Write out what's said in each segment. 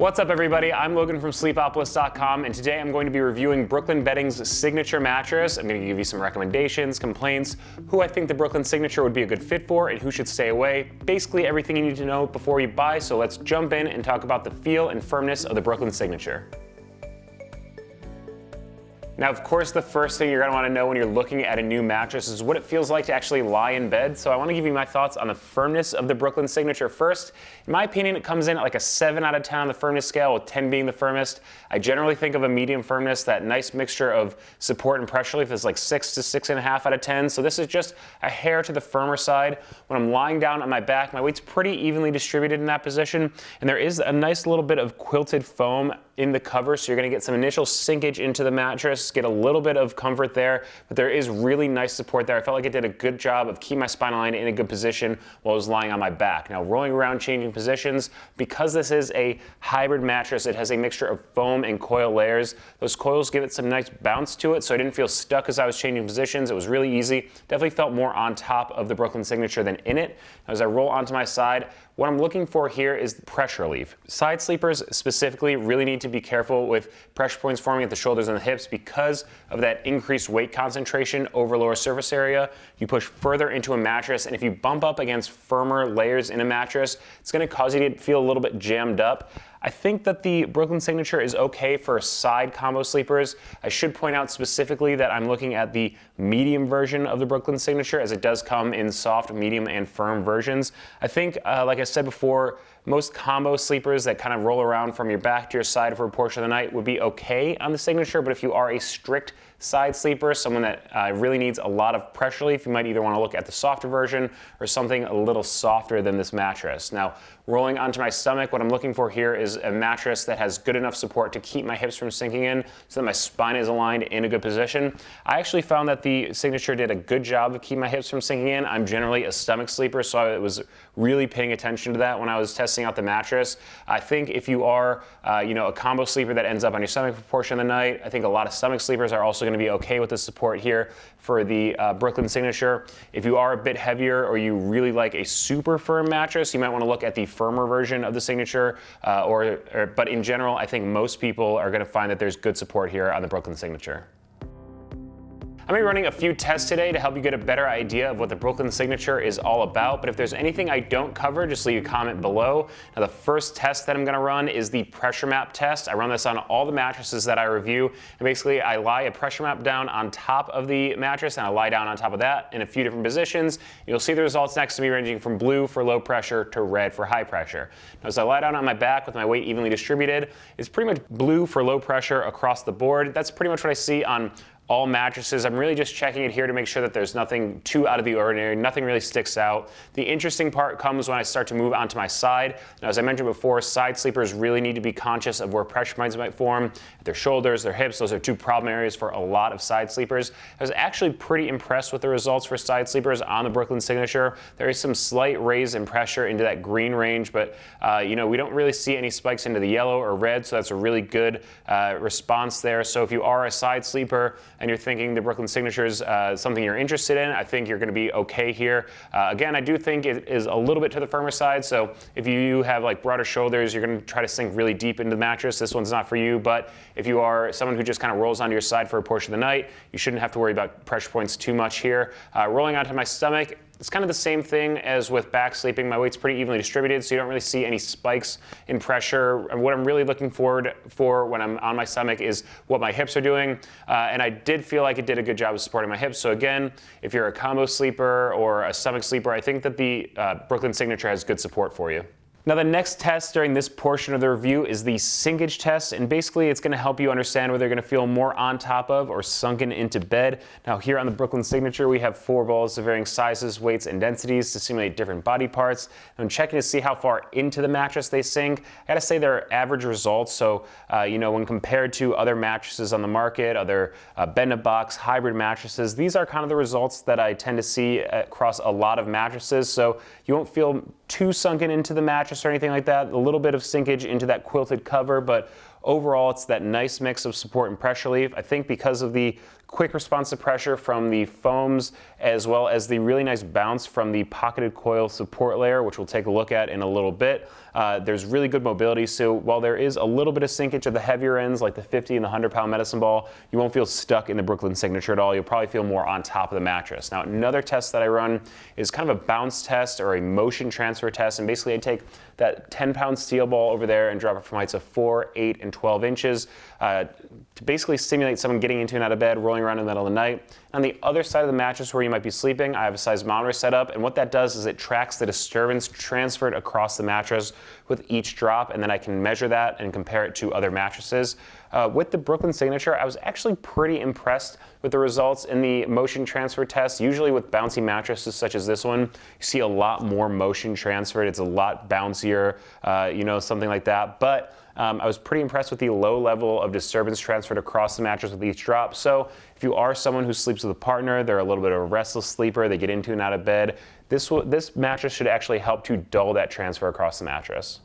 What's up everybody, I'm Logan from Sleepopolis.com, and today I'm going to be reviewing Brooklyn Bedding's signature mattress. I'm going to give you some recommendations, complaints, who I think the Brooklyn signature would be a good fit for, and who should stay away. Basically everything you need to know before you buy, so let's jump in and talk about the feel and firmness of the Brooklyn signature. Now, of course, the first thing you're going to want to know when you're looking at a new mattress is what it feels like to actually lie in bed. So I want to give you my thoughts on the firmness of the Brooklyn signature first. In my opinion, it comes in at like a 7 out of 10 on the firmness scale, with 10 being the firmest. I generally think of a medium firmness, that nice mixture of support and pressure relief, is like 6 to 6.5 out of 10. So this is just a hair to the firmer side. When I'm lying down on my back, my weight's pretty evenly distributed in that position, and there is a nice little bit of quilted foam in the cover, so you're going to get some initial sinkage into the mattress, get a little bit of comfort there, but there is really nice support there. I felt like it did a good job of keeping my spinal line in a good position while I was lying on my back. Now, rolling around, changing positions, because this is a hybrid mattress, it has a mixture of foam and coil layers. Those coils give it some nice bounce to it, so I didn't feel stuck as I was changing positions. It was really easy. Definitely felt more on top of the Brooklyn signature than in it. As I roll onto my side, what I'm looking for here is pressure relief. Side sleepers specifically really need to be careful with pressure points forming at the shoulders and the hips because of that increased weight concentration over lower surface area. You push further into a mattress, and if you bump up against firmer layers in a mattress, it's going to cause you to feel a little bit jammed up. I think that the Brooklyn signature is okay for side combo sleepers. I should point out specifically that I'm looking at the medium version of the Brooklyn signature, as it does come in soft, medium, and firm versions. I think, like I said before, most combo sleepers that kind of roll around from your back to your side for a portion of the night would be okay on the signature, but if you are a strict side sleeper, someone that really needs a lot of pressure relief, you might either want to look at the softer version or something a little softer than this mattress. Now, rolling onto my stomach, what I'm looking for here is a mattress that has good enough support to keep my hips from sinking in so that my spine is aligned in a good position. I actually found that the signature did a good job of keeping my hips from sinking in. I'm generally a stomach sleeper, so I was really paying attention to that when I was testing out the mattress. I think if you are a combo sleeper that ends up on your stomach for a portion of the night, I think a lot of stomach sleepers are also going to be okay with the support here for the Brooklyn signature. If you are a bit heavier or you really like a super firm mattress, you might want to look at the firmer version of the signature, but in general, I think most people are going to find that there's good support here on the Brooklyn signature. I'm going to be running a few tests today to help you get a better idea of what the Brooklyn signature is all about, but if there's anything I don't cover, just leave a comment below. Now, the first test that I'm going to run is the pressure map test. I run this on all the mattresses that I review, and basically I lie a pressure map down on top of the mattress, and I lie down on top of that in a few different positions. You'll see the results next to me ranging from blue for low pressure to red for high pressure. Now, as I lie down on my back with my weight evenly distributed, it's pretty much blue for low pressure across the board. That's pretty much what I see on all mattresses. I'm really just checking it here to make sure that there's nothing too out of the ordinary, nothing really sticks out. The interesting part comes when I start to move onto my side. Now, as I mentioned before, side sleepers really need to be conscious of where pressure points might form at their shoulders, their hips. Those are two problem areas for a lot of side sleepers. I was actually pretty impressed with the results for side sleepers on the Brooklyn signature. There is some slight raise in pressure into that green range, but we don't really see any spikes into the yellow or red, so that's a really good response there. So if you are a side sleeper and you're thinking the Brooklyn signature is something you're interested in, I think you're going to be okay here. Again, I do think it is a little bit to the firmer side, so if you have like broader shoulders, you're going to try to sink really deep into the mattress. This one's not for you, but if you are someone who just kind of rolls onto your side for a portion of the night, you shouldn't have to worry about pressure points too much here. Rolling onto my stomach, it's kind of the same thing as with back sleeping. My weight's pretty evenly distributed, so you don't really see any spikes in pressure. What I'm really looking forward for when I'm on my stomach is what my hips are doing, and I did feel like it did a good job of supporting my hips. So again, if you're a combo sleeper or a stomach sleeper, I think that the Brooklyn signature has good support for you. Now, the next test during this portion of the review is the sinkage test, and basically it's going to help you understand whether you're going to feel more on top of or sunken into bed. Now, here on the Brooklyn signature, we have 4 balls of varying sizes, weights, and densities to simulate different body parts. I'm checking to see how far into the mattress they sink. I gotta say they're average results, so when compared to other mattresses on the market, other bed-in-a-box hybrid mattresses, these are kind of the results that I tend to see across a lot of mattresses. So you won't feel too sunken into the mattress or anything like that. A little bit of sinkage into that quilted cover, but overall, it's that nice mix of support and pressure relief. I think because of the quick response to pressure from the foams, as well as the really nice bounce from the pocketed coil support layer, which we'll take a look at in a little bit. There's really good mobility, so while there is a little bit of sinkage at the heavier ends, like the 50 and the 100-pound medicine ball, you won't feel stuck in the Brooklyn Signature at all. You'll probably feel more on top of the mattress. Now, another test that I run is kind of a bounce test or a motion transfer test, and basically I take that 10-pound steel ball over there and drop it from heights of 4, 8, and 12 inches to basically simulate someone getting into and out of bed, rolling around in the middle of the night. On the other side of the mattress where you might be sleeping, I have a seismometer set up, and what that does is it tracks the disturbance transferred across the mattress with each drop, and then I can measure that and compare it to other mattresses. With the Brooklyn Signature, I was actually pretty impressed with the results in the motion transfer test. Usually with bouncy mattresses such as this one, you see a lot more motion transferred. It's a lot bouncier, something like that. But I was pretty impressed with the low level of disturbance transferred across the mattress with each drop. So if you are someone who sleeps with a partner, they're a little bit of a restless sleeper, they get into and out of bed, this mattress should actually help to dull that transfer across the mattress.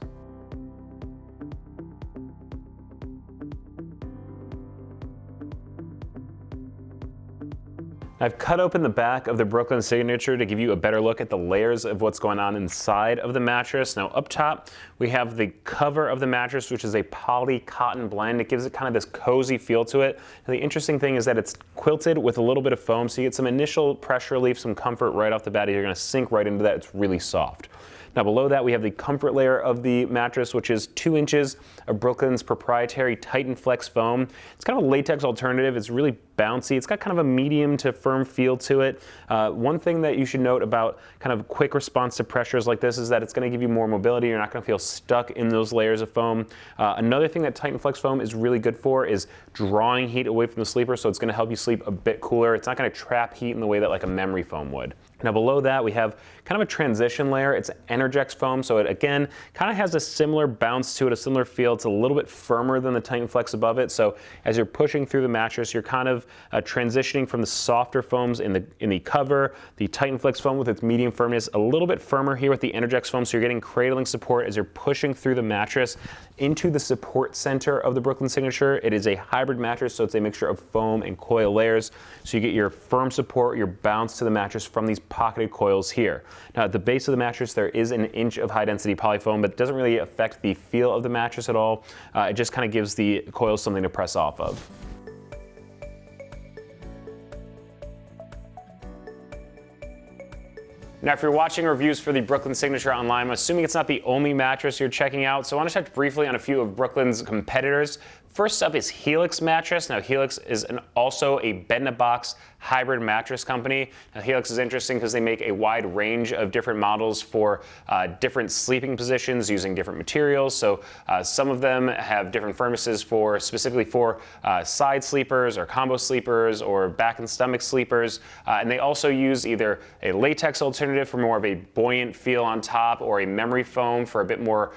I've cut open the back of the Brooklyn Signature to give you a better look at the layers of what's going on inside of the mattress. Now up top, we have the cover of the mattress, which is a poly cotton blend. It gives it kind of this cozy feel to it. And the interesting thing is that it's quilted with a little bit of foam, so you get some initial pressure relief, some comfort right off the bat. You're gonna sink right into that. It's really soft. Now below that, we have the comfort layer of the mattress, which is 2 inches of Brooklyn's proprietary Titan Flex foam. It's kind of a latex alternative. It's really bouncy. It's got kind of a medium to firm feel to it. One thing that you should note about kind of quick response to pressures like this is that it's going to give you more mobility. You're not going to feel stuck in those layers of foam. Another thing that Titan Flex foam is really good for is drawing heat away from the sleeper, so it's going to help you sleep a bit cooler. It's not going to trap heat in the way that like a memory foam would. Now below that, we have kind of a transition layer. It's Energex foam, so it again kind of has a similar bounce to it, a similar feel. It's a little bit firmer than the Titan Flex above it, so as you're pushing through the mattress, you're kind of transitioning from the softer foams in the cover, the Titan Flex foam with its medium firmness, a little bit firmer here with the Energex foam, so you're getting cradling support as you're pushing through the mattress into the support center of the Brooklyn Signature. It is a hybrid mattress, so it's a mixture of foam and coil layers, so you get your firm support, your bounce to the mattress from these pocketed coils here. Now at the base of the mattress, there is an inch of high density polyfoam, but it doesn't really affect the feel of the mattress at all. It just kind of gives the coils something to press off of. Now, if you're watching reviews for the Brooklyn Signature online, I'm assuming it's not the only mattress you're checking out, so I want to touch briefly on a few of Brooklyn's competitors. First up is Helix mattress. Now, Helix is also a bed-in-a-box hybrid mattress company. Now, Helix is interesting because they make a wide range of different models for different sleeping positions using different materials. So some of them have different firmnesses specifically for side sleepers or combo sleepers or back and stomach sleepers. And they also use either a latex alternative for more of a buoyant feel on top, or a memory foam for a bit more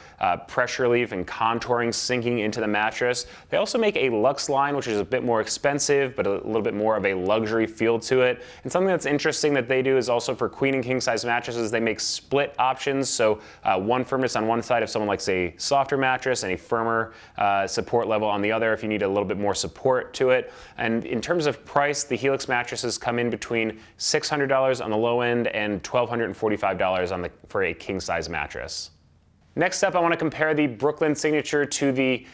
pressure relief and contouring sinking into the mattress. They also make a Luxe line, which is a bit more expensive, but a little bit more of a luxury feel to it. And something that's interesting that they do is also for queen and king size mattresses, they make split options. So one firmness on one side if someone likes a softer mattress, and a firmer support level on the other if you need a little bit more support to it. And in terms of price, the Helix mattresses come in between $600 on the low end and $1,245 for a king size mattress. Next up, I want to compare the Brooklyn Signature to the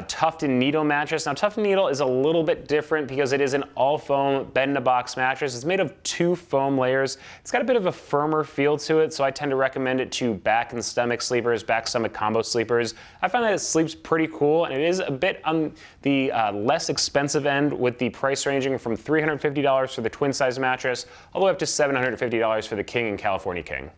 Tuft and Needle mattress. Now, Tuft and Needle is a little bit different because it is an all-foam bed-in-a-box mattress. It's made of 2 foam layers. It's got a bit of a firmer feel to it, so I tend to recommend it to back and stomach sleepers, back-stomach combo sleepers. I find that it sleeps pretty cool, and it is a bit on the less expensive end, with the price ranging from $350 for the twin-size mattress all the way up to $750 for the King and California King.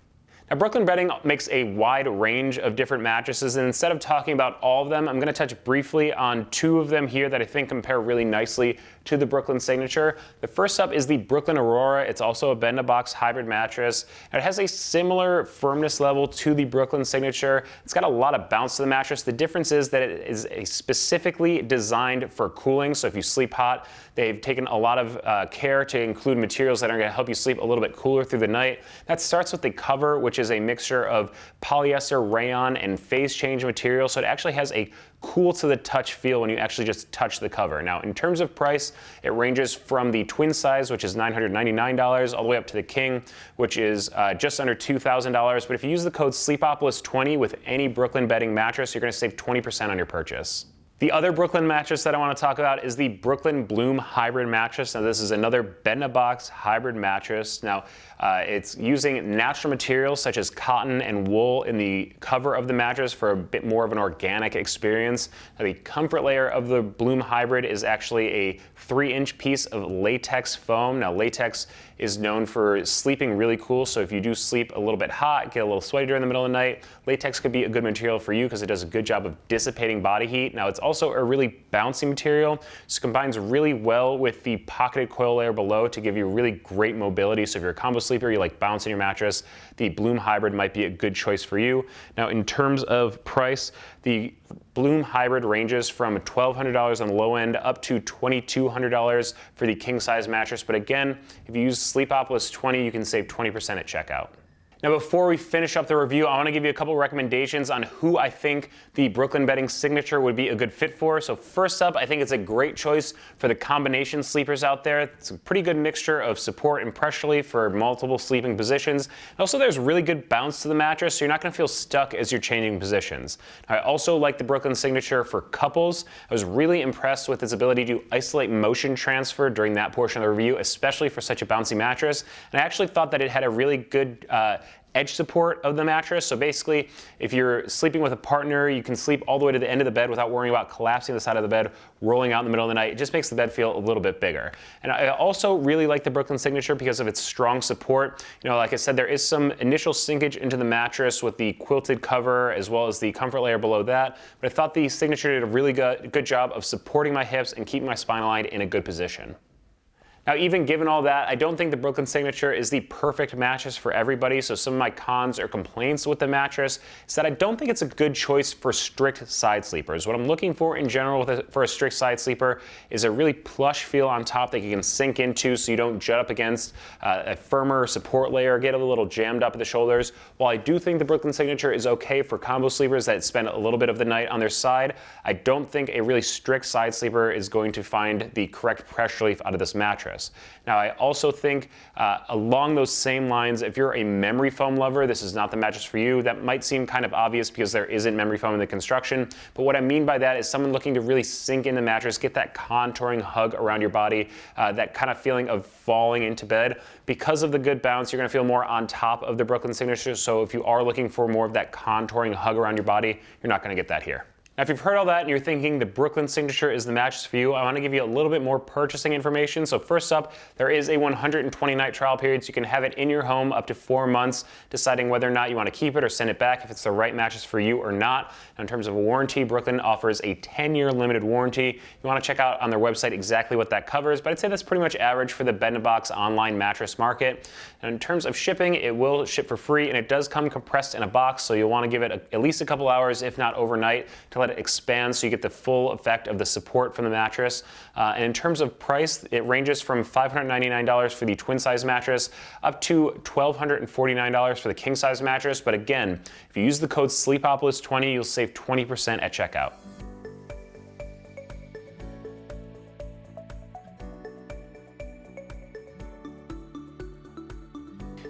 Now, Brooklyn Bedding makes a wide range of different mattresses, and instead of talking about all of them, I'm going to touch briefly on 2 of them here that I think compare really nicely to the Brooklyn Signature. The first up is the Brooklyn Aurora. It's also a bed-in-a-box hybrid mattress. It has a similar firmness level to the Brooklyn Signature. It's got a lot of bounce to the mattress. The difference is that it is specifically designed for cooling, so if you sleep hot, they've taken a lot of care to include materials that are going to help you sleep a little bit cooler through the night. That starts with the cover, which is a mixture of polyester, rayon, and phase change material, so it actually has a cool to the touch feel when you actually just touch the cover. Now, in terms of price, it ranges from the twin size, which is $999, all the way up to the king, which is just under $2,000. But if you use the code Sleepopolis20 with any Brooklyn bedding mattress, you're going to save 20% on your purchase. The other Brooklyn mattress that I want to talk about is the Brooklyn Bloom Hybrid Mattress. Now, this is another bed-in-a-box hybrid mattress. Now, it's using natural materials such as cotton and wool in the cover of the mattress for a bit more of an organic experience. Now, the comfort layer of the Bloom Hybrid is actually a 3-inch piece of latex foam. Now, latex is known for sleeping really cool, so if you do sleep a little bit hot, get a little sweaty during the middle of the night, latex could be a good material for you because it does a good job of dissipating body heat. Now, it's also a really bouncy material, so it combines really well with the pocketed coil layer below to give you really great mobility. So if you're a combo sleeper, you like bounce in your mattress, the Bloom Hybrid might be a good choice for you. Now, in terms of price, the Bloom Hybrid ranges from $1,200 on the low end up to $2,200 for the king size mattress. But again, if you use Sleepopolis 20, you can save 20% at checkout. Now, before we finish up the review, I want to give you a couple recommendations on who I think the Brooklyn bedding signature would be a good fit for. So first up, I think it's a great choice for the combination sleepers out there. It's a pretty good mixture of support and pressure relief for multiple sleeping positions. And also, there's really good bounce to the mattress, so you're not going to feel stuck as you're changing positions. I also like the Brooklyn signature for couples. I was really impressed with its ability to isolate motion transfer during that portion of the review, especially for such a bouncy mattress. And I actually thought that it had a really good edge support of the mattress. So basically, if you're sleeping with a partner, you can sleep all the way to the end of the bed without worrying about collapsing the side of the bed, rolling out in the middle of the night. It just makes the bed feel a little bit bigger. And I also really like the Brooklyn signature because of its strong support. You know, like I said, there is some initial sinkage into the mattress with the quilted cover as well as the comfort layer below that. But I thought the signature did a really good job of supporting my hips and keeping my spine aligned in a good position. Now, even given all that, I don't think the Brooklyn signature is the perfect mattress for everybody. So some of my cons or complaints with the mattress is that I don't think it's a good choice for strict side sleepers. What I'm looking for in general for a strict side sleeper is a really plush feel on top that you can sink into so you don't jut up against a firmer support layer, get a little jammed up at the shoulders. While I do think the Brooklyn signature is okay for combo sleepers that spend a little bit of the night on their side, I don't think a really strict side sleeper is going to find the correct pressure relief out of this mattress. Now, I also think along those same lines, if you're a memory foam lover, this is not the mattress for you. That might seem kind of obvious because there isn't memory foam in the construction. But what I mean by that is someone looking to really sink in the mattress, get that contouring hug around your body, that kind of feeling of falling into bed. Because of the good bounce, you're going to feel more on top of the Brooklyn signature. So if you are looking for more of that contouring hug around your body, you're not going to get that here. Now, if you've heard all that and you're thinking the Brooklyn signature is the mattress for you, I want to give you a little bit more purchasing information. So first up, there is a 120-night trial period, so you can have it in your home up to 4 months, deciding whether or not you want to keep it or send it back if it's the right mattress for you or not. Now, in terms of a warranty, Brooklyn offers a 10-year limited warranty. You want to check out on their website exactly what that covers, but I'd say that's pretty much average for the bed-in-a-box online mattress market. And in terms of shipping, it will ship for free, and it does come compressed in a box, so you'll want to give it at least a couple hours, if not overnight, to let it expand so you get the full effect of the support from the mattress. And in terms of price, it ranges from $599 for the twin size mattress up to $1,249 for the king size mattress. But again, if you use the code Sleepopolis20, you'll save 20% at checkout.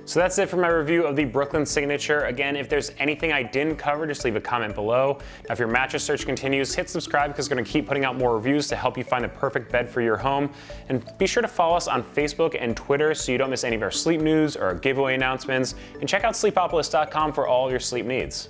So that's it for my review of the Brooklyn signature. Again, if there's anything I didn't cover, just leave a comment below. Now, if your mattress search continues, hit subscribe because we're going to keep putting out more reviews to help you find the perfect bed for your home. And be sure to follow us on Facebook and Twitter so you don't miss any of our sleep news or our giveaway announcements. And check out sleepopolis.com for all your sleep needs.